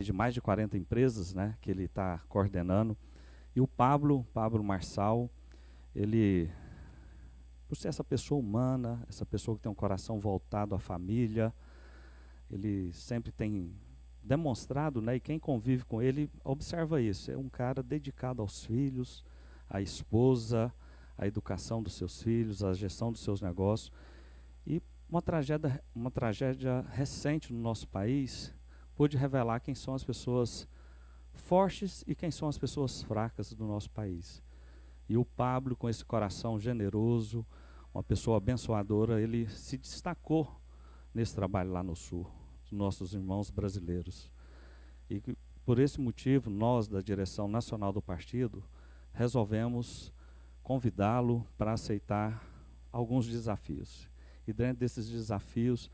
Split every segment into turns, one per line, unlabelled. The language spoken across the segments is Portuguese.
de mais de 40 empresas, né, que ele está coordenando. E o Pablo Marçal, ele, por ser essa pessoa humana, essa pessoa que tem um coração voltado à família, ele sempre tem demonstrado, né, e quem convive com ele observa isso, é um cara dedicado aos filhos, à esposa, à educação dos seus filhos, à gestão dos seus negócios. E uma tragédia recente no nosso país pôde revelar quem são as pessoas fortes e quem são as pessoas fracas do nosso país. E o Pablo, com esse coração generoso, uma pessoa abençoadora, ele se destacou nesse trabalho lá no Sul, dos nossos irmãos brasileiros. E por esse motivo, nós, da direção nacional do partido, resolvemos convidá-lo para aceitar alguns desafios. E dentro desses desafios,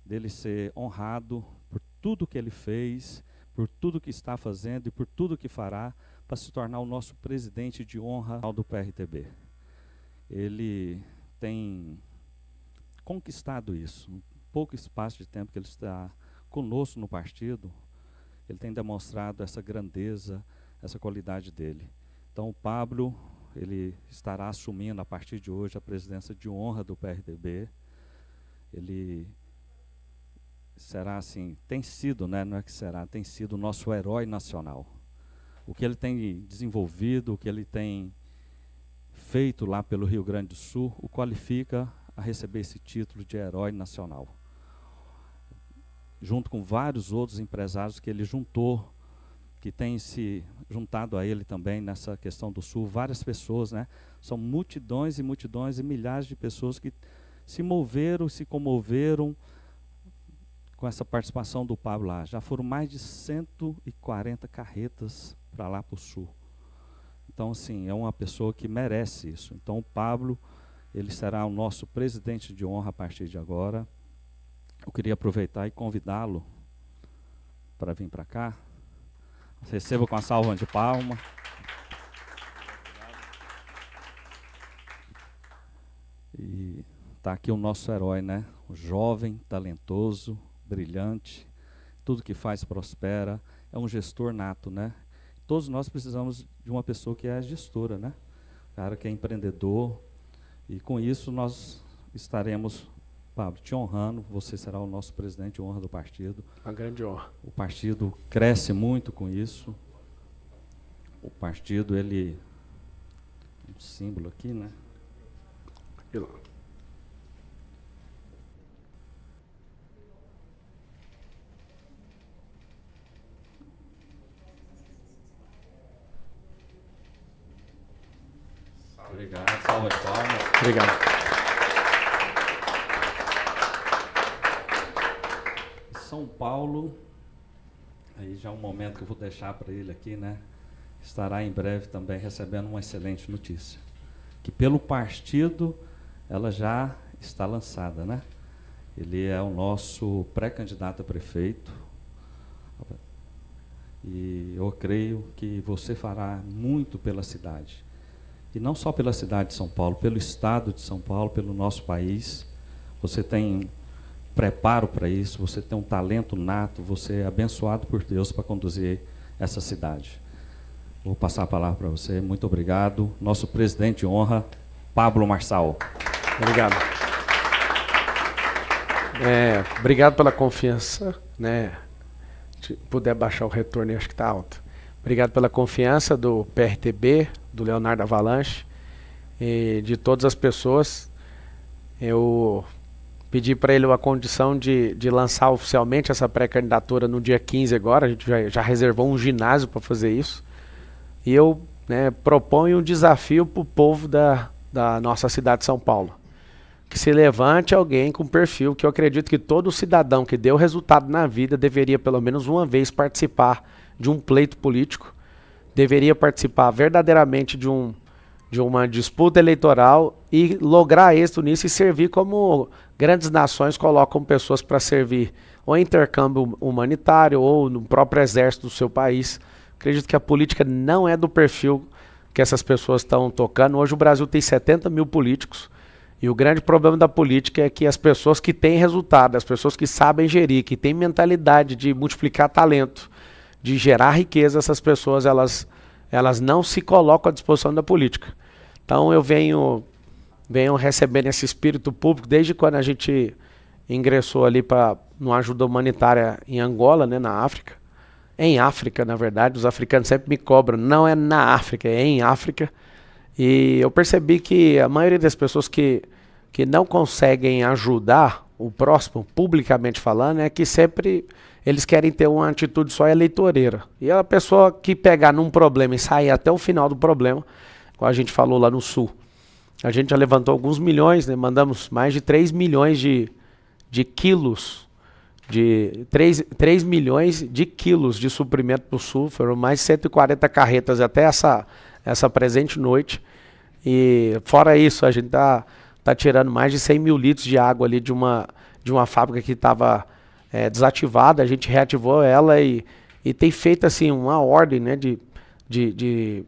dele ser honrado por tudo que ele fez, por tudo que está fazendo e por tudo que fará para se tornar o nosso presidente de honra do PRTB. Ele tem conquistado isso. Um pouco espaço de tempo que ele está conosco no partido, ele tem demonstrado essa grandeza, essa qualidade dele. Então o Pablo, ele estará assumindo a partir de hoje a presidência de honra do PRTB. Ele será assim, tem sido, né, não é que será, tem sido o nosso herói nacional. O que ele tem desenvolvido, o que ele tem feito lá pelo Rio Grande do Sul, o qualifica a receber esse título de herói nacional. Junto com vários outros empresários que ele juntou, que têm se juntado a ele também nessa questão do Sul, várias pessoas, né? São multidões e milhares de pessoas que se moveram, se comoveram com essa participação do Pablo lá. Já foram mais de 140 carretas para lá para o Sul. Então, assim, é uma pessoa que merece isso. Então, o Pablo, ele será o nosso presidente de honra a partir de agora. Eu queria aproveitar e convidá-lo para vir para cá. Receba com a salva de palmas. E está aqui o nosso herói, né? O jovem, talentoso, brilhante, tudo que faz prospera, é um gestor nato, né? Todos nós precisamos de uma pessoa que é gestora, né? Cara que é empreendedor, e com isso nós estaremos, Pablo, te honrando, você será o nosso presidente de honra do partido.
Uma grande honra.
O partido cresce muito com isso. O partido, ele, um símbolo aqui, né?
Aqui lá.
Obrigado, salva de palmas.
Obrigado.
São Paulo, aí já é um momento que eu vou deixar para ele aqui, né? Estará em breve também recebendo uma excelente notícia. Que pelo partido, ela já está lançada, né? Ele é o nosso pré-candidato a prefeito. E eu creio que você fará muito pela cidade. E não só pela cidade de São Paulo, pelo estado de São Paulo, pelo nosso país. Você tem preparo para isso, você tem um talento nato, você é abençoado por Deus para conduzir essa cidade. Vou passar a palavra para você. Muito obrigado. Nosso presidente de honra, Pablo Marçal.
Obrigado. Obrigado pela confiança, né? Se puder baixar o retorno, acho que está alto. Obrigado pela confiança do PRTB, do Leonardo Avalanche e de todas as pessoas. Eu pedi para ele a condição de lançar oficialmente essa pré-candidatura no dia 15 agora. A gente já reservou um ginásio para fazer isso. E eu, né, proponho um desafio para o povo da nossa cidade de São Paulo. Que se levante alguém com perfil, que eu acredito que todo cidadão que deu resultado na vida deveria pelo menos uma vez participar de um pleito político, deveria participar verdadeiramente de uma disputa eleitoral e lograr êxito nisso e servir como grandes nações colocam pessoas para servir ou em intercâmbio humanitário ou no próprio exército do seu país. Acredito que a política não é do perfil que essas pessoas estão tocando. Hoje o Brasil tem 70 mil políticos e o grande problema da política é que as pessoas que têm resultado, as pessoas que sabem gerir, que têm mentalidade de multiplicar talento, de gerar riqueza, essas pessoas elas não se colocam à disposição da política. Então eu venho recebendo esse espírito público desde quando a gente ingressou ali para uma ajuda humanitária em Angola, né, na África. Em África, na verdade, os africanos sempre me cobram, não é na África, é em África. E eu percebi que a maioria das pessoas que não conseguem ajudar o próximo, publicamente falando, é que sempre eles querem ter uma atitude só eleitoreira. E a pessoa que pegar num problema e sair até o final do problema, como a gente falou lá no Sul, a gente já levantou alguns milhões, né? Mandamos mais de 3 milhões de quilos, 3 milhões de quilos de suprimento para o Sul, foram mais de 140 carretas até essa presente noite. E fora isso, a gente tá tirando mais de 100 mil litros de água ali de uma fábrica que estava desativada. A gente reativou ela e tem feito assim uma ordem, né, de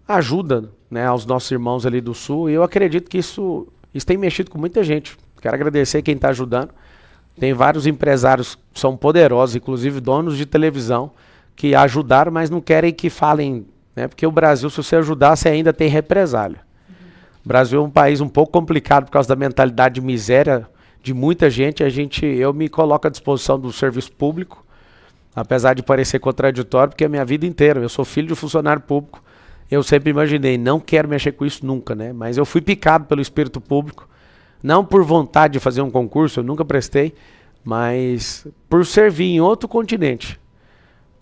ajuda, né, aos nossos irmãos ali do Sul. E eu acredito que isso tem mexido com muita gente. Quero agradecer quem está ajudando. Tem vários empresários que são poderosos, inclusive donos de televisão, que ajudaram, mas não querem que falem, né, porque o Brasil, se você ajudar, você ainda tem represália. O Brasil é um país um pouco complicado por causa da mentalidade de miséria de muita gente. Eu me coloco à disposição do serviço público, apesar de parecer contraditório, porque a minha vida inteira, eu sou filho de funcionário público, eu sempre imaginei, não quero mexer com isso nunca, né? Mas eu fui picado pelo espírito público, não por vontade de fazer um concurso, eu nunca prestei, mas por servir em outro continente,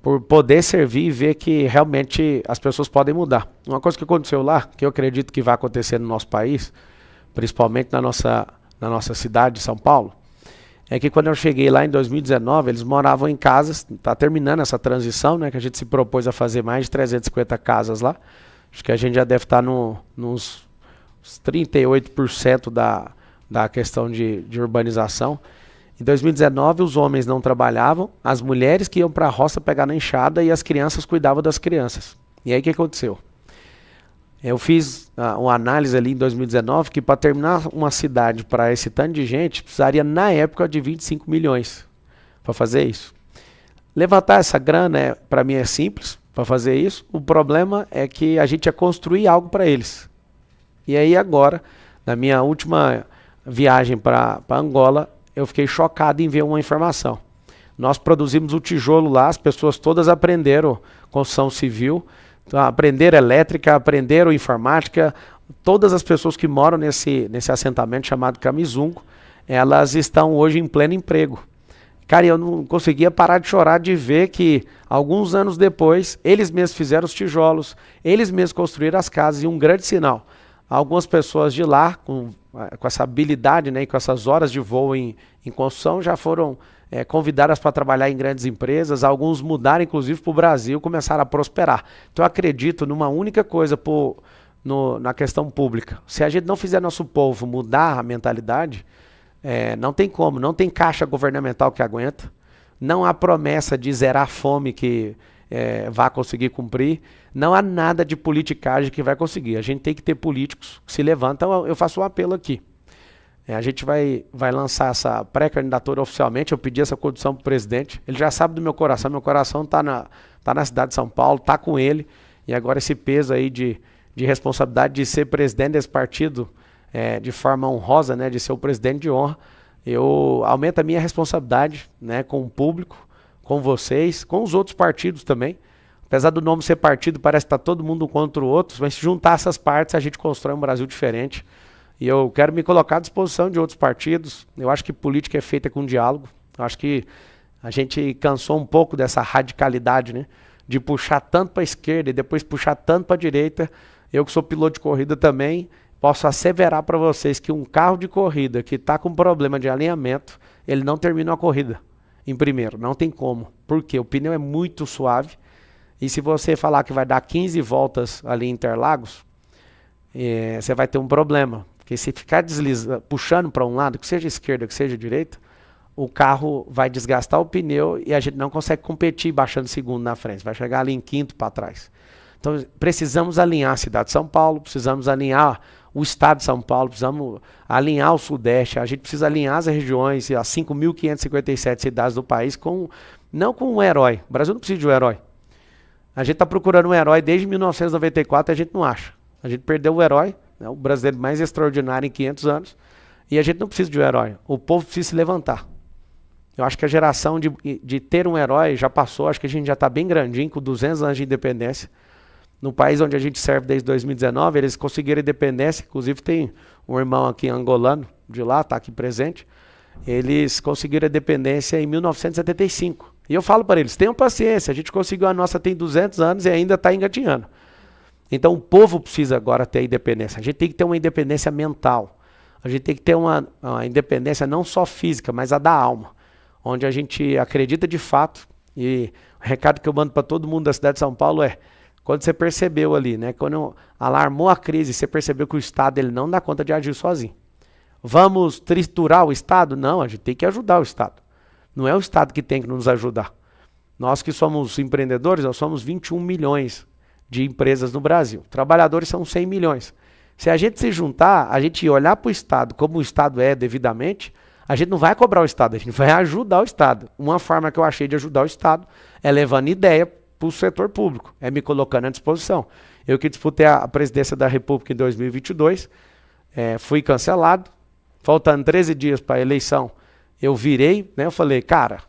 por poder servir e ver que realmente as pessoas podem mudar. Uma coisa que aconteceu lá, que eu acredito que vai acontecer no nosso país, principalmente na nossa cidade de São Paulo, é que quando eu cheguei lá em 2019, eles moravam em casas, está terminando essa transição, né, que a gente se propôs a fazer mais de 350 casas lá. Acho que a gente já deve estar nos 38% da questão de urbanização. Em 2019, os homens não trabalhavam, as mulheres que iam para a roça pegar na enxada e as crianças cuidavam das crianças. E aí o que aconteceu? Eu fiz uma análise ali em 2019 que para terminar uma cidade para esse tanto de gente, precisaria na época de 25 milhões para fazer isso. Levantar essa grana para mim é simples para fazer isso. O problema é que a gente ia construir algo para eles. E aí agora, na minha última viagem para Angola, eu fiquei chocado em ver uma informação. Nós produzimos o tijolo lá, as pessoas todas aprenderam construção civil, aprenderam elétrica, aprenderam informática. Todas as pessoas que moram nesse assentamento chamado Camizungo, elas estão hoje em pleno emprego. Cara, eu não conseguia parar de chorar de ver que alguns anos depois, eles mesmos fizeram os tijolos, eles mesmos construíram as casas, e um grande sinal. Algumas pessoas de lá, com essa habilidade, né, e com essas horas de voo em construção, já foram convidadas para trabalhar em grandes empresas. Alguns mudaram, inclusive, para o Brasil, começaram a prosperar. Então eu acredito numa única coisa na questão pública. Se a gente não fizer nosso povo mudar a mentalidade, não tem como, não tem caixa governamental que aguenta, não há promessa de zerar a fome que vá conseguir cumprir, não há nada de politicagem que vai conseguir. A gente tem que ter políticos que se levantam. Então eu faço um apelo aqui. A gente vai lançar essa pré-candidatura oficialmente. Eu pedi essa condição para o presidente. Ele já sabe do meu coração está na cidade de São Paulo, está com ele. E agora esse peso aí de responsabilidade de ser presidente desse partido de forma honrosa, né, de ser o presidente de honra, eu aumento a minha responsabilidade, né, com o público, com vocês, com os outros partidos também. Apesar do nome ser partido, parece que está todo mundo um contra o outro, mas se juntar essas partes, a gente constrói um Brasil diferente. E eu quero me colocar à disposição de outros partidos. Eu acho que política é feita com diálogo. Eu acho que a gente cansou um pouco dessa radicalidade, né, de puxar tanto para a esquerda e depois puxar tanto para a direita. Eu que sou piloto de corrida também, posso asseverar para vocês que um carro de corrida que está com problema de alinhamento, ele não termina a corrida em primeiro, não tem como. Por quê? O pneu é muito suave. E se você falar que vai dar 15 voltas ali em Interlagos, você vai ter um problema. Porque se ficar puxando para um lado, que seja esquerda, que seja direita, o carro vai desgastar o pneu e a gente não consegue competir baixando segundo na frente. Vai chegar ali em quinto para trás. Então precisamos alinhar a cidade de São Paulo, precisamos alinhar o estado de São Paulo, precisamos alinhar o Sudeste, a gente precisa alinhar as regiões, as 5.557 cidades do país com não com um herói. O Brasil não precisa de um herói. A gente está procurando um herói desde 1994 e a gente não acha. A gente perdeu o herói, né, o brasileiro mais extraordinário em 500 anos, e a gente não precisa de um herói. O povo precisa se levantar. Eu acho que a geração de ter um herói já passou, acho que a gente já está bem grandinho, com 200 anos de independência. No país onde a gente serve desde 2019, eles conseguiram independência, inclusive tem um irmão aqui angolano, de lá, está aqui presente, eles conseguiram a independência em 1975. E eu falo para eles, tenham paciência, a gente conseguiu a nossa tem 200 anos e ainda está engatinhando. Então o povo precisa agora ter independência, a gente tem que ter uma independência mental, a gente tem que ter uma independência não só física, mas a da alma, onde a gente acredita de fato, e o recado que eu mando para todo mundo da cidade de São Paulo é, quando você percebeu ali, né, quando alarmou a crise, você percebeu que o Estado ele não dá conta de agir sozinho. Vamos triturar o Estado? Não, a gente tem que ajudar o Estado. Não é o Estado que tem que nos ajudar. Nós que somos empreendedores, nós somos 21 milhões de empresas no Brasil. Trabalhadores são 100 milhões. Se a gente se juntar, a gente olhar para o Estado como o Estado é devidamente, a gente não vai cobrar o Estado, a gente vai ajudar o Estado. Uma forma que eu achei de ajudar o Estado é levando ideia para o setor público, é me colocando à disposição. Eu que disputei a presidência da República em 2022, fui cancelado, faltando 13 dias para a eleição, eu virei, né, eu falei, cara,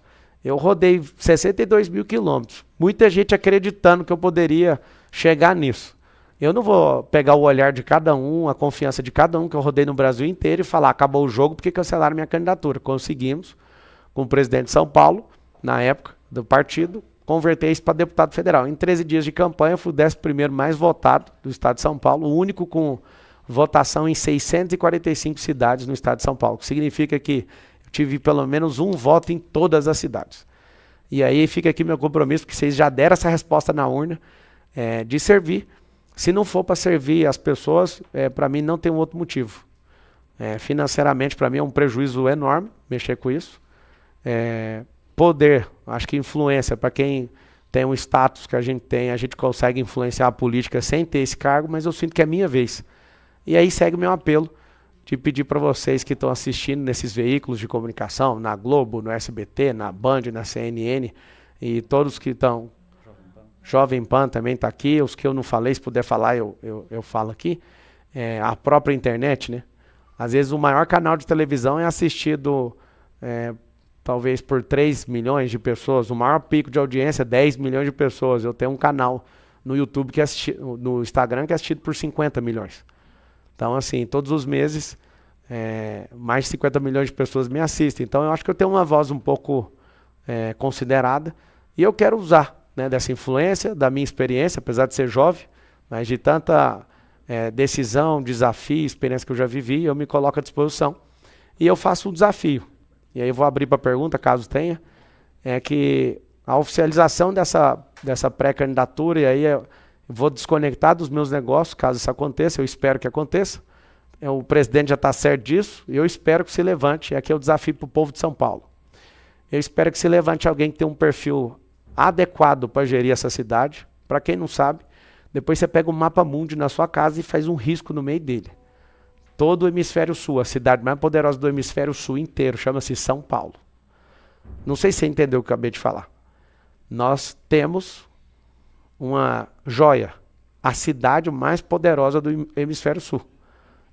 eu rodei 62 mil quilômetros, muita gente acreditando que eu poderia chegar nisso. Eu não vou pegar o olhar de cada um, a confiança de cada um que eu rodei no Brasil inteiro e falar, acabou o jogo porque cancelaram minha candidatura. Conseguimos, com o presidente de São Paulo, na época do partido, converter isso para deputado federal. Em 13 dias de campanha, eu fui o 11º mais votado do estado de São Paulo, o único com votação em 645 cidades no estado de São Paulo, que significa que eu tive pelo menos um voto em todas as cidades. E aí fica aqui meu compromisso, porque vocês já deram essa resposta na urna, de servir. Se não for para servir as pessoas, para mim não tem um outro motivo. Financeiramente, para mim é um prejuízo enorme mexer com isso. Poder, acho que influência, para quem tem um status que a gente consegue influenciar a política sem ter esse cargo, mas eu sinto que é minha vez. E aí segue o meu apelo de pedir para vocês que estão assistindo nesses veículos de comunicação, na Globo, no SBT, na Band, na CNN, e todos que estão... Jovem Pan também está aqui, os que eu não falei, se puder falar, eu falo aqui. A própria internet, né? Às vezes o maior canal de televisão é assistido talvez por 3 milhões de pessoas, o maior pico de audiência 10 milhões de pessoas. Eu tenho um canal no YouTube, no Instagram, que é assistido por 50 milhões. Então, assim, todos os meses, mais de 50 milhões de pessoas me assistem. Então, eu acho que eu tenho uma voz um pouco considerada e eu quero usar, né, dessa influência, da minha experiência, apesar de ser jovem, mas de tanta decisão, desafio, experiência que eu já vivi, eu me coloco à disposição. E eu faço um desafio. E aí eu vou abrir para pergunta, caso tenha, que a oficialização dessa pré-candidatura, e aí eu vou desconectar dos meus negócios, caso isso aconteça, eu espero que aconteça. O presidente já está certo disso, e eu espero que se levante, aqui é o desafio para o povo de São Paulo. Eu espero que se levante alguém que tem um perfil adequado para gerir essa cidade. Para quem não sabe, depois você pega um mapa mundi na sua casa e faz um risco no meio dele. Todo o hemisfério sul, a cidade mais poderosa do hemisfério sul inteiro, chama-se São Paulo. Não sei se você entendeu o que eu acabei de falar. Nós temos uma joia, a cidade mais poderosa do hemisfério sul.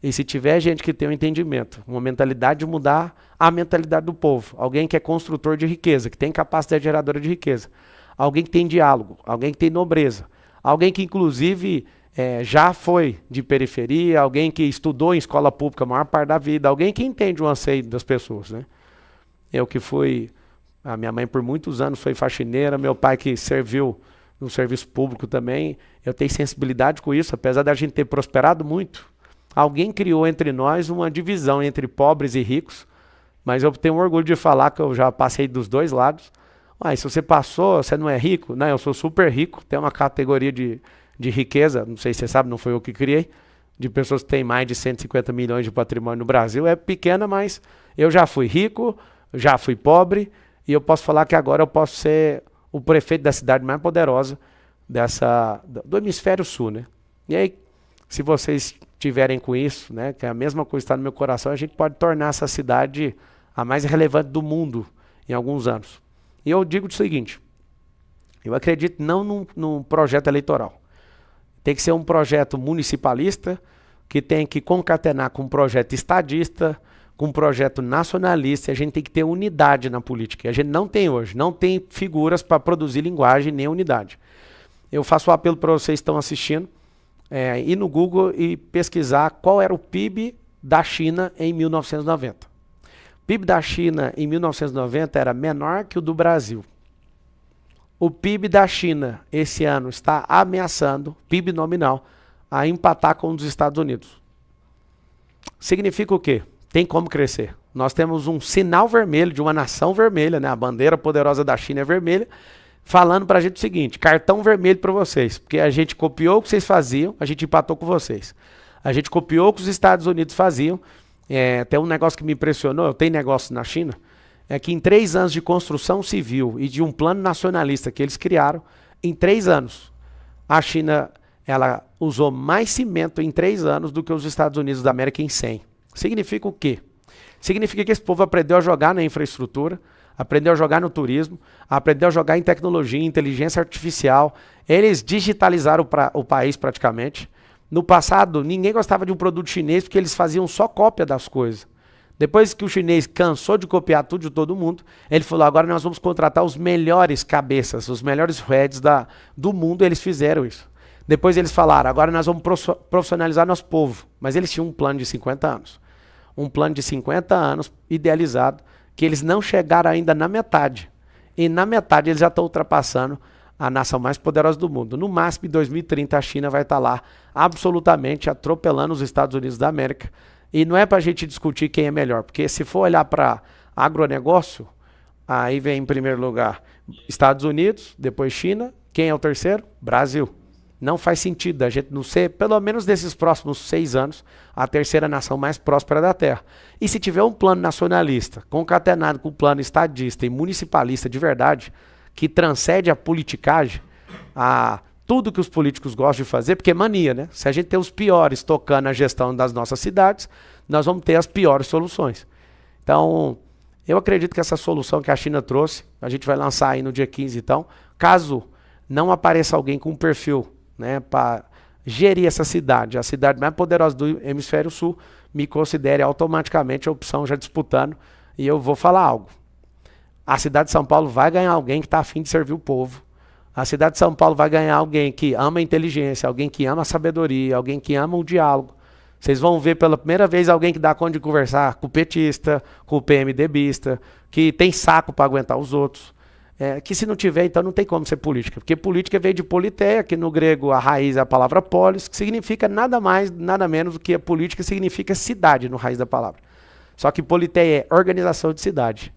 E se tiver gente que tem um entendimento, uma mentalidade de mudar a mentalidade do povo, alguém que é construtor de riqueza, que tem capacidade geradora de riqueza, alguém que tem diálogo, alguém que tem nobreza, alguém que inclusive já foi de periferia, alguém que estudou em escola pública a maior parte da vida, alguém que entende o anseio das pessoas, né? Eu que fui, a minha mãe por muitos anos foi faxineira, meu pai que serviu no serviço público também, eu tenho sensibilidade com isso, apesar da gente ter prosperado muito. Alguém criou entre nós uma divisão entre pobres e ricos, mas eu tenho orgulho de falar que eu já passei dos dois lados. Se você passou, você não é rico? Não, eu sou super rico, tem uma categoria de riqueza, não sei se você sabe, não foi eu que criei, de pessoas que têm mais de 150 milhões de patrimônio no Brasil, é pequena, mas eu já fui rico, já fui pobre, e eu posso falar que agora eu posso ser o prefeito da cidade mais poderosa do hemisfério sul, né? E aí, se vocês tiverem com isso, né, que é a mesma coisa que está no meu coração, a gente pode tornar essa cidade a mais relevante do mundo em alguns anos. E eu digo o seguinte, eu acredito não num projeto eleitoral. Tem que ser um projeto municipalista, que tem que concatenar com um projeto estadista, com um projeto nacionalista, e a gente tem que ter unidade na política. E a gente não tem hoje, não tem figuras para produzir linguagem nem unidade. Eu faço o apelo para vocês que estão assistindo, ir no Google e pesquisar qual era o PIB da China em 1990. O PIB da China em 1990 era menor que o do Brasil. O PIB da China esse ano está ameaçando, PIB nominal, a empatar com o dos Estados Unidos. Significa o quê? Tem como crescer. Nós temos um sinal vermelho de uma nação vermelha, né? A bandeira poderosa da China é vermelha, falando para a gente o seguinte, cartão vermelho para vocês, porque a gente copiou o que vocês faziam, a gente empatou com vocês. A gente copiou o que os Estados Unidos faziam. Tem um negócio que me impressionou, eu tenho negócio na China, é que em 3 anos de construção civil e de um plano nacionalista que eles criaram, em 3 anos, a China ela usou mais cimento em 3 anos do que os Estados Unidos da América em 100. Significa o quê? Significa que esse povo aprendeu a jogar na infraestrutura, aprendeu a jogar no turismo, aprendeu a jogar em tecnologia, inteligência artificial. Eles digitalizaram o país praticamente. No passado, ninguém gostava de um produto chinês porque eles faziam só cópia das coisas. Depois que o chinês cansou de copiar tudo de todo mundo, ele falou, agora nós vamos contratar os melhores cabeças, os melhores heads do mundo, eles fizeram isso. Depois eles falaram, agora nós vamos profissionalizar nosso povo. Mas eles tinham um plano de 50 anos. Um plano de 50 anos idealizado, que eles não chegaram ainda na metade. E na metade eles já estão ultrapassando a nação mais poderosa do mundo. No máximo, em 2030, a China vai estar lá absolutamente atropelando os Estados Unidos da América. E não é para a gente discutir quem é melhor, porque se for olhar para agronegócio, aí vem em primeiro lugar Estados Unidos, depois China, quem é o terceiro? Brasil. Não faz sentido a gente não ser, pelo menos nesses próximos 6 anos, a terceira nação mais próspera da Terra. E se tiver um plano nacionalista, concatenado com um plano estadista e municipalista de verdade, que transcende a politicagem, a tudo que os políticos gostam de fazer, porque é mania, né? Se a gente tem os piores tocando a gestão das nossas cidades, nós vamos ter as piores soluções. Então, eu acredito que essa solução que a China trouxe, a gente vai lançar aí no dia 15, então, caso não apareça alguém com um perfil, né, para gerir essa cidade, a cidade mais poderosa do Hemisfério Sul, me considere automaticamente a opção já disputando, e eu vou falar algo. A cidade de São Paulo vai ganhar alguém que está a fim de servir o povo. A cidade de São Paulo vai ganhar alguém que ama a inteligência, alguém que ama a sabedoria, alguém que ama o diálogo. Vocês vão ver pela primeira vez alguém que dá conta de conversar com o petista, com o PMDBista, que tem saco para aguentar os outros. Que se não tiver, então não tem como ser política. Porque política veio de politeia, que no grego a raiz é a palavra polis, que significa nada mais, nada menos do que a política significa cidade no raiz da palavra. Só que politeia é organização de cidade.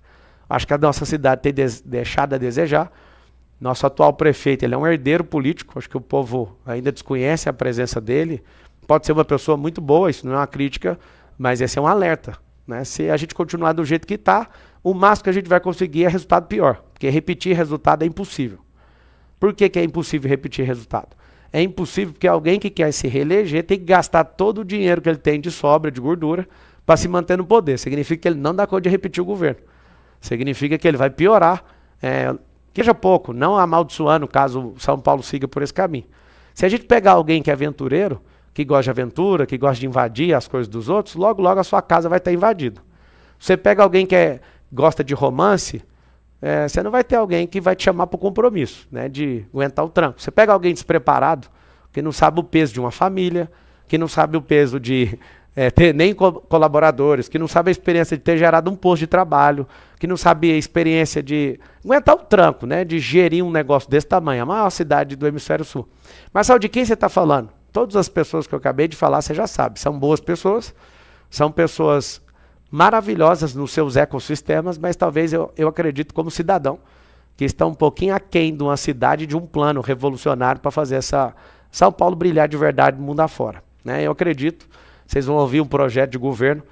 Acho que a nossa cidade tem deixado a desejar. Nosso atual prefeito, ele é um herdeiro político, acho que o povo ainda desconhece a presença dele. Pode ser uma pessoa muito boa, isso não é uma crítica, mas esse é um alerta, né? Se a gente continuar do jeito que está, o máximo que a gente vai conseguir é resultado pior, porque repetir resultado é impossível. Por que é impossível repetir resultado? É impossível porque alguém que quer se reeleger tem que gastar todo o dinheiro que ele tem de sobra, de gordura, para se manter no poder. Significa que ele não dá conta de repetir o governo. Significa que ele vai piorar, que seja pouco, não amaldiçoando caso São Paulo siga por esse caminho. Se a gente pegar alguém que é aventureiro, que gosta de aventura, que gosta de invadir as coisas dos outros, logo, logo a sua casa vai estar invadida. Você pega alguém que gosta de romance, você não vai ter alguém que vai te chamar para o compromisso, né, de aguentar o tranco. Você pega alguém despreparado, que não sabe o peso de uma família, que não sabe o peso de ter nem colaboradores, que não sabe a experiência de ter gerado um posto de trabalho, que não sabe a experiência de aguentar o tranco, né, de gerir um negócio desse tamanho, a maior cidade do Hemisfério Sul. Mas sabe de quem você está falando? Todas as pessoas que eu acabei de falar, você já sabe, são boas pessoas, são pessoas maravilhosas nos seus ecossistemas, mas talvez eu acredito como cidadão, que estão um pouquinho aquém de uma cidade, de um plano revolucionário para fazer essa São Paulo brilhar de verdade no mundo afora, né? Eu acredito, vocês vão ouvir um projeto de governo,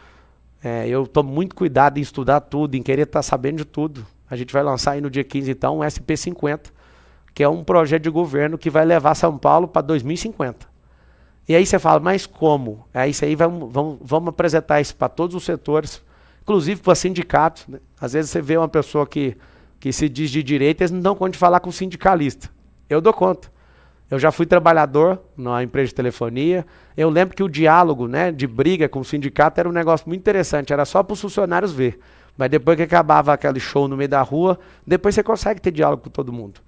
eu tomo muito cuidado em estudar tudo, em querer estar sabendo de tudo. A gente vai lançar aí no dia 15, então, um SP50, que é um projeto de governo que vai levar São Paulo para 2050. E aí você fala, mas como? Isso aí vamos apresentar isso para todos os setores, inclusive para sindicatos, né? Às vezes você vê uma pessoa que que se diz de direita, eles não dão conta de falar com o sindicalista. Eu dou conta. Eu já fui trabalhador numa empresa de telefonia. Eu lembro que o diálogo, né, de briga com o sindicato era um negócio muito interessante. Era só para os funcionários ver. Mas depois que acabava aquele show no meio da rua, depois você consegue ter diálogo com todo mundo.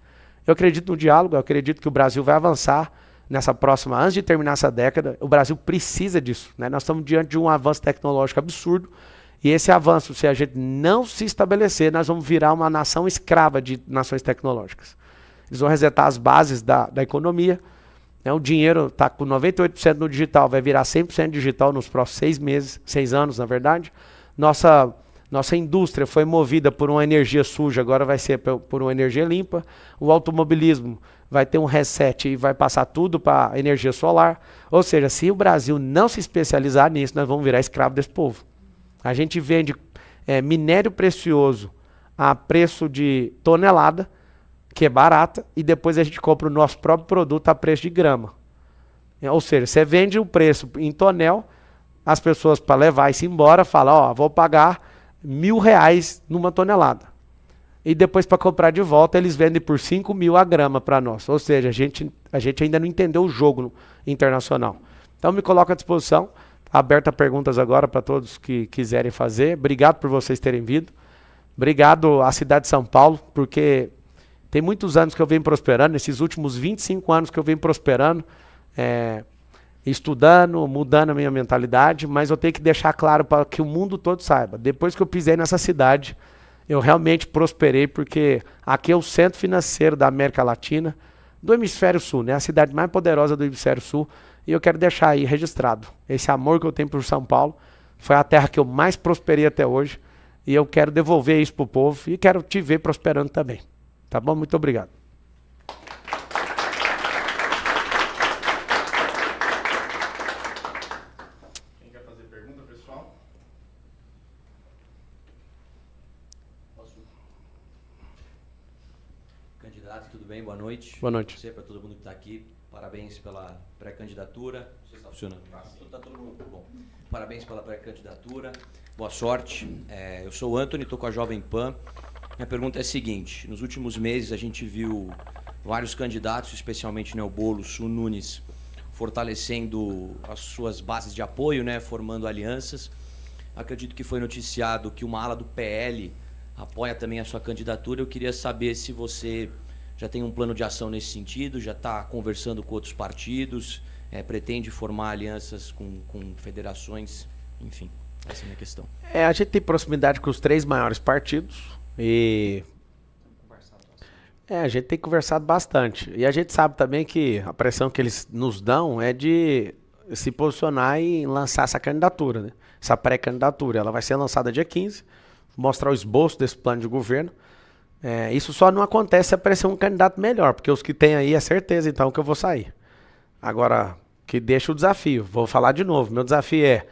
Eu acredito no diálogo, eu acredito que o Brasil vai avançar nessa próxima, antes de terminar essa década. O Brasil precisa disso, né? Nós estamos diante de um avanço tecnológico absurdo. E esse avanço, se a gente não se estabelecer, nós vamos virar uma nação escrava de nações tecnológicas. Eles vão resetar as bases da economia. Né? O dinheiro está com 98% no digital, vai virar 100% digital nos próximos 6 meses, 6 anos, na verdade. Nossa indústria foi movida por uma energia suja, agora vai ser por uma energia limpa. O automobilismo vai ter um reset e vai passar tudo para energia solar. Ou seja, se o Brasil não se especializar nisso, nós vamos virar escravo desse povo. A gente vende minério precioso a preço de tonelada, que é barata, e depois a gente compra o nosso próprio produto a preço de grama. Ou seja, você vende o preço em tonel, as pessoas para levar isso embora falam, ó, vou pagar R$1.000 numa tonelada. E depois para comprar de volta eles vendem por 5.000 a grama para nós. Ou seja, a gente ainda não entendeu o jogo internacional. Então me coloco à disposição. Aberta a perguntas agora para todos que quiserem fazer. Obrigado por vocês terem vindo. Obrigado à cidade de São Paulo, porque tem muitos anos que eu venho prosperando, esses últimos 25 anos que eu venho prosperando, estudando, mudando a minha mentalidade, mas eu tenho que deixar claro para que o mundo todo saiba. Depois que eu pisei nessa cidade, eu realmente prosperei, porque aqui é o centro financeiro da América Latina, do Hemisfério Sul, né? A cidade mais poderosa do Hemisfério Sul. E eu quero deixar aí registrado. Esse amor que eu tenho por São Paulo foi a terra que eu mais prosperei até hoje. E eu quero devolver isso para o povo e quero te ver prosperando também. Tá bom? Muito obrigado.
Quem quer fazer pergunta, pessoal? Posso?
Candidato, tudo bem? Boa noite.
Boa noite.
Para todo mundo que está aqui. Parabéns pela pré-candidatura. Não sei se está funcionando. Está todo mundo bom. Parabéns pela pré-candidatura. Boa sorte. Eu sou o Anthony, estou com a Jovem Pan. Minha pergunta é a seguinte. Nos últimos meses a gente viu vários candidatos, especialmente o Boulos, o Nunes, fortalecendo as suas bases de apoio, né, formando alianças. Acredito que foi noticiado que uma ala do PL apoia também a sua candidatura. Eu queria saber se você já tem um plano de ação nesse sentido, já está conversando com outros partidos, pretende formar alianças com federações, enfim, essa é a minha questão.
A gente tem proximidade com os 3 maiores partidos e a gente tem conversado bastante. E a gente sabe também que a pressão que eles nos dão é de se posicionar e lançar essa candidatura, né? Essa pré-candidatura. Ela vai ser lançada dia 15, mostrar o esboço desse plano de governo. Isso só não acontece se aparecer um candidato melhor, porque os que tem aí é certeza então que eu vou sair. Agora, que deixa o desafio, vou falar de novo, meu desafio é,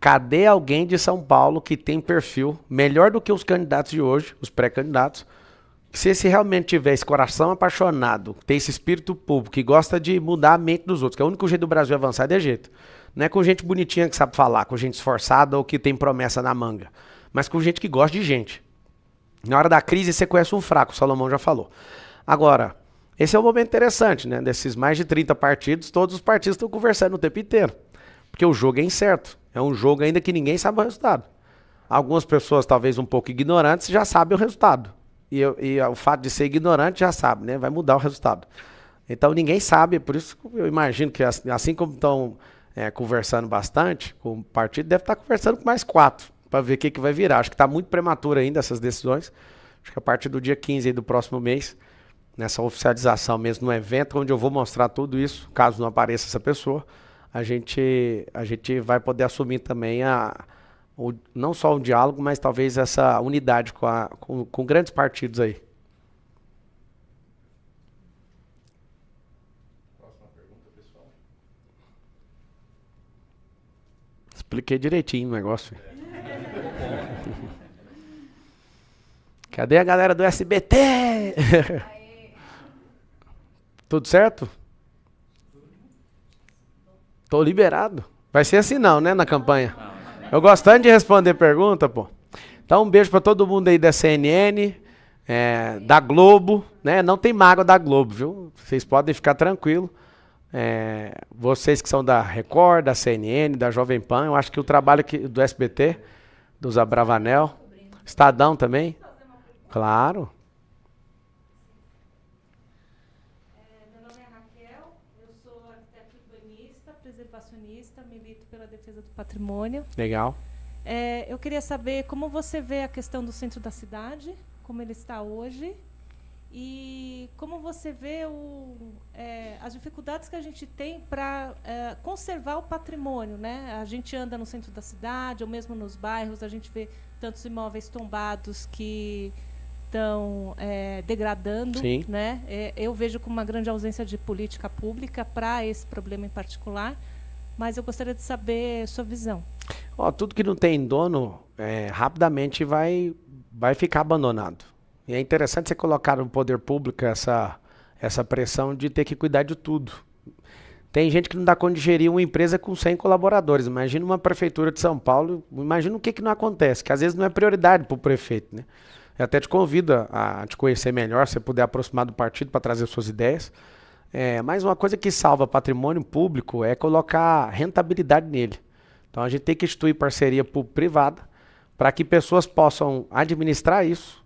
cadê alguém de São Paulo que tem perfil melhor do que os candidatos de hoje, os pré-candidatos, se esse realmente tiver esse coração apaixonado, tem esse espírito público, que gosta de mudar a mente dos outros, que é o único jeito do Brasil avançar é de jeito. Não é com gente bonitinha que sabe falar, com gente esforçada ou que tem promessa na manga, mas com gente que gosta de gente. Na hora da crise você conhece um fraco, o Salomão já falou. Agora, esse é um momento interessante, né? Desses mais de 30 partidos, todos os partidos estão conversando o tempo inteiro. Porque o jogo é incerto. É um jogo ainda que ninguém sabe o resultado. Algumas pessoas, talvez um pouco ignorantes, já sabem o resultado. E o fato de ser ignorante já sabe, né? Vai mudar o resultado. Então ninguém sabe, por isso eu imagino que assim como estão conversando bastante, o partido deve estar conversando com mais 4. Para ver o que vai virar. Acho que está muito prematuro ainda essas decisões. Acho que a partir do dia 15 aí do próximo mês, nessa oficialização mesmo, no evento, onde eu vou mostrar tudo isso, caso não apareça essa pessoa, a gente vai poder assumir também não só o diálogo, mas talvez essa unidade com grandes partidos aí.
Próxima pergunta, pessoal.
Expliquei direitinho o negócio. Cadê a galera do SBT? Tudo certo? Tô liberado. Vai ser assim não, né, na campanha? Eu gosto tanto de responder pergunta, pô. Então um beijo para todo mundo aí da CNN. da Globo, né? Não tem mágoa da Globo, viu? Vocês podem ficar tranquilos. Vocês que são da Record, da CNN, da Jovem Pan, eu acho que o trabalho do SBT, dos Abravanel, Estadão também, claro.
Meu nome é Raquel, eu sou arquiteta urbanista, preservacionista, milito pela defesa do patrimônio.
Legal.
Eu queria saber como você vê a questão do centro da cidade, como ele está hoje, e como você vê as dificuldades que a gente tem para conservar o patrimônio, né? A gente anda no centro da cidade, ou mesmo nos bairros, a gente vê tantos imóveis tombados que estão degradando,
Sim.
né? Eu vejo com uma grande ausência de política pública para esse problema em particular, mas eu gostaria de saber sua visão.
Tudo que não tem dono, rapidamente vai ficar abandonado. E é interessante você colocar no poder público essa pressão de ter que cuidar de tudo. Tem gente que não dá conta de gerir uma empresa com 100 colaboradores. Imagina uma prefeitura de São Paulo, imagina o que não acontece, que às vezes não é prioridade para o prefeito, né? Eu até te convido a te conhecer melhor, se você puder aproximar do partido para trazer suas ideias. Mas uma coisa que salva patrimônio público é colocar rentabilidade nele. Então a gente tem que instituir parceria público-privada para que pessoas possam administrar isso,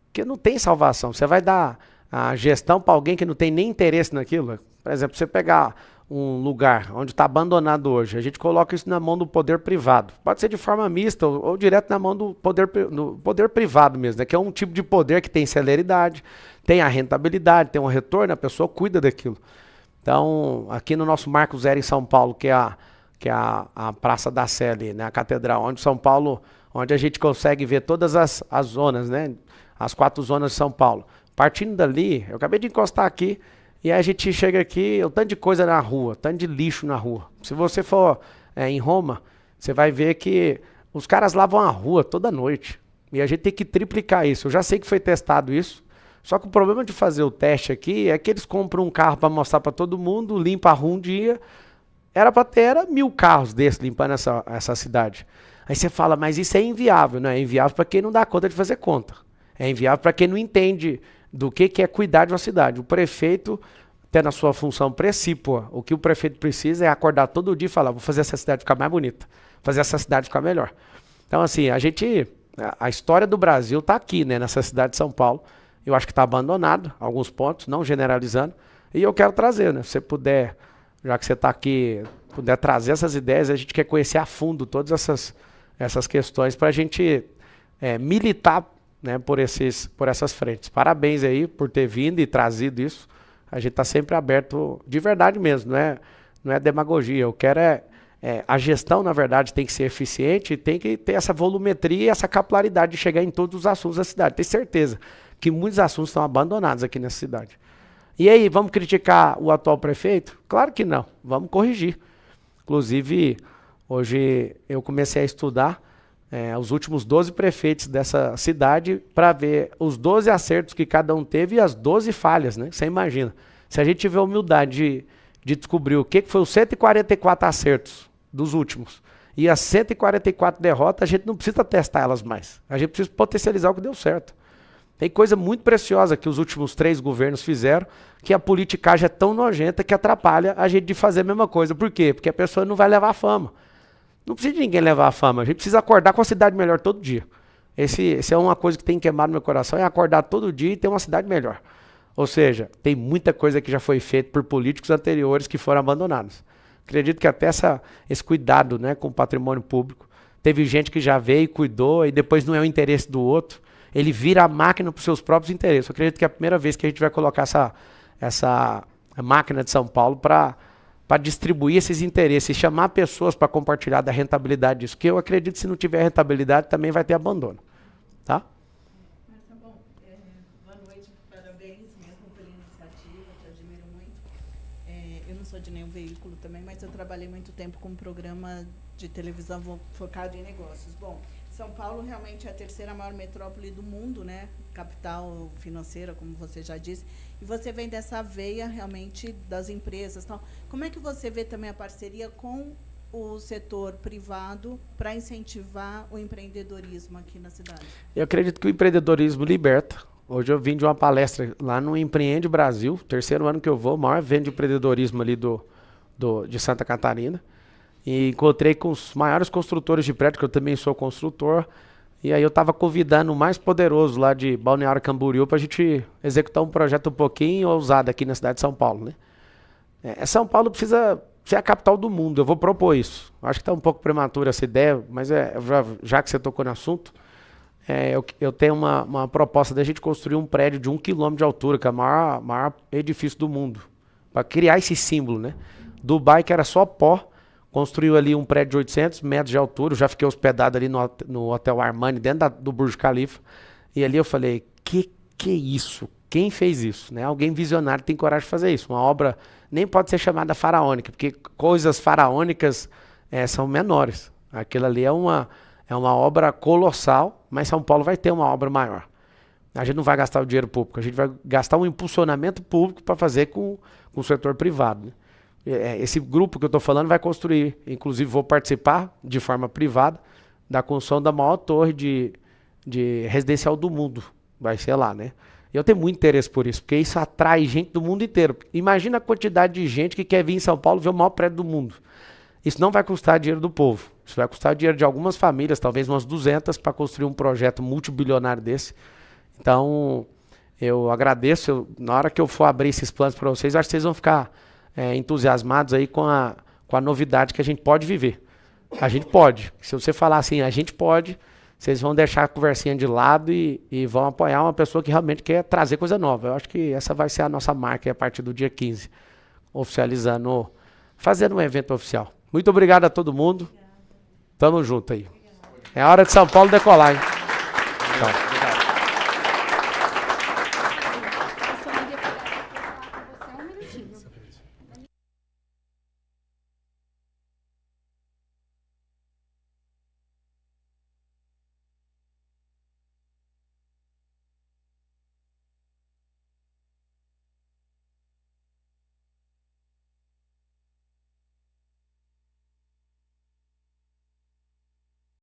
porque não tem salvação. Você vai dar a gestão para alguém que não tem nem interesse naquilo. Por exemplo, você pegar um lugar onde está abandonado hoje, a gente coloca isso na mão do poder privado. Pode ser de forma mista ou direto na mão do poder privado mesmo, né? Que é um tipo de poder que tem celeridade, tem a rentabilidade, tem um retorno, a pessoa cuida daquilo. Então, aqui no nosso Marco Zero em São Paulo, que é a Praça da Sé ali, né? A Catedral, onde São Paulo, onde a gente consegue ver todas as zonas, né? As 4 zonas de São Paulo. Partindo dali, eu acabei de encostar aqui, e aí a gente chega aqui, o tanto de coisa na rua, tanto de lixo na rua. Se você for em Roma, você vai ver que os caras lavam a rua toda noite. E a gente tem que triplicar isso. Eu já sei que foi testado isso, só que o problema de fazer o teste aqui é que eles compram um carro para mostrar para todo mundo, limpa a rua um dia. Era para ter 1.000 carros desses limpando essa cidade. Aí você fala, mas isso é inviável. Não é inviável para quem não dá conta de fazer conta. É inviável para quem não entende do que é cuidar de uma cidade. O prefeito, até na sua função precípua, o que o prefeito precisa é acordar todo dia e falar, vou fazer essa cidade ficar mais bonita, fazer essa cidade ficar melhor. Então, assim, a história do Brasil está aqui, né, nessa cidade de São Paulo. Eu acho que está abandonado, alguns pontos, não generalizando. E eu quero trazer, né, se você puder, já que você está aqui, puder trazer essas ideias, a gente quer conhecer a fundo todas essas questões para a gente militar, né, por essas frentes. Parabéns aí por ter vindo e trazido isso. A gente está sempre aberto de verdade mesmo, não é demagogia. Eu quero a gestão, na verdade, tem que ser eficiente e tem que ter essa volumetria e essa capilaridade de chegar em todos os assuntos da cidade. Tenho certeza que muitos assuntos estão abandonados aqui nessa cidade. E aí, vamos criticar o atual prefeito? Claro que não, vamos corrigir. Inclusive, hoje eu comecei a estudar os últimos 12 prefeitos dessa cidade para ver os 12 acertos que cada um teve e as 12 falhas, né? Você imagina. Se a gente tiver humildade de descobrir o que foi os 144 acertos dos últimos e as 144 derrotas, a gente não precisa testar elas mais. A gente precisa potencializar o que deu certo. Tem coisa muito preciosa que os últimos 3 governos fizeram, que a politicagem é tão nojenta que atrapalha a gente de fazer a mesma coisa. Por quê? Porque a pessoa não vai levar a fama. Não precisa de ninguém levar a fama, a gente precisa acordar com a cidade melhor todo dia. Esse é uma coisa que tem queimado no meu coração, é acordar todo dia e ter uma cidade melhor. Ou seja, tem muita coisa que já foi feita por políticos anteriores que foram abandonados. Acredito que até esse cuidado, né, com o patrimônio público, teve gente que já veio e cuidou e depois não é o interesse do outro, ele vira a máquina para os seus próprios interesses. Eu acredito que é a primeira vez que a gente vai colocar essa máquina de São Paulo para distribuir esses interesses, chamar pessoas para compartilhar da rentabilidade disso, que eu acredito que se não tiver rentabilidade também vai ter abandono, tá?
Mas tá bom. Boa noite, parabéns mesmo pela iniciativa, te admiro muito. Eu não sou de nenhum veículo também, mas eu trabalhei muito tempo com um programa de televisão focado em negócios. Bom, São Paulo realmente é a 3ª maior metrópole do mundo, né? Capital financeira, como você já disse. E você vem dessa veia realmente das empresas. Tal. Como é que você vê também a parceria com o setor privado para incentivar o empreendedorismo aqui na cidade?
Eu acredito que o empreendedorismo liberta, Hoje eu vim de uma palestra lá no Empreende Brasil, terceiro ano que eu vou, maior evento de empreendedorismo ali de Santa Catarina. E encontrei com os maiores construtores de prédio, que eu também sou construtor. E aí eu estava convidando o mais poderoso lá de Balneário Camboriú para a gente executar um projeto um pouquinho ousado aqui na cidade de São Paulo, né? São Paulo precisa ser a capital do mundo, eu vou propor isso. Acho que está um pouco prematuro essa ideia, mas já que você tocou no assunto, eu tenho uma proposta da gente construir um prédio de 1 quilômetro de altura, que é o maior edifício do mundo, para criar esse símbolo, né? Dubai, que era só pó, construiu ali um prédio de 800 metros de altura. Eu já fiquei hospedado ali no Hotel Armani, dentro do Burj Khalifa. E ali eu falei, que é isso? Quem fez isso? Né? Alguém visionário tem coragem de fazer isso. Uma obra nem pode ser chamada faraônica, porque coisas faraônicas são menores. Aquilo ali é uma obra colossal, mas São Paulo vai ter uma obra maior. A gente não vai gastar o dinheiro público, a gente vai gastar um impulsionamento público para fazer com o setor privado, né? Esse grupo que eu estou falando vai construir, inclusive vou participar de forma privada da construção da maior torre de residencial do mundo, vai ser lá, né? Eu tenho muito interesse por isso, porque isso atrai gente do mundo inteiro. Imagina a quantidade de gente que quer vir em São Paulo ver o maior prédio do mundo. Isso não vai custar dinheiro do povo, isso vai custar dinheiro de algumas famílias, talvez umas 200, para construir um projeto multibilionário desse. Então, eu agradeço, na hora que eu for abrir esses planos para vocês, acho que vocês vão ficar entusiasmados aí com a novidade que a gente pode viver. A gente pode. Se você falar assim, a gente pode, vocês vão deixar a conversinha de lado e vão apoiar uma pessoa que realmente quer trazer coisa nova. Eu acho que essa vai ser a nossa marca a partir do dia 15, oficializando, fazendo um evento oficial. Muito obrigado a todo mundo. Tamo junto aí. É hora de São Paulo decolar, hein? Tchau.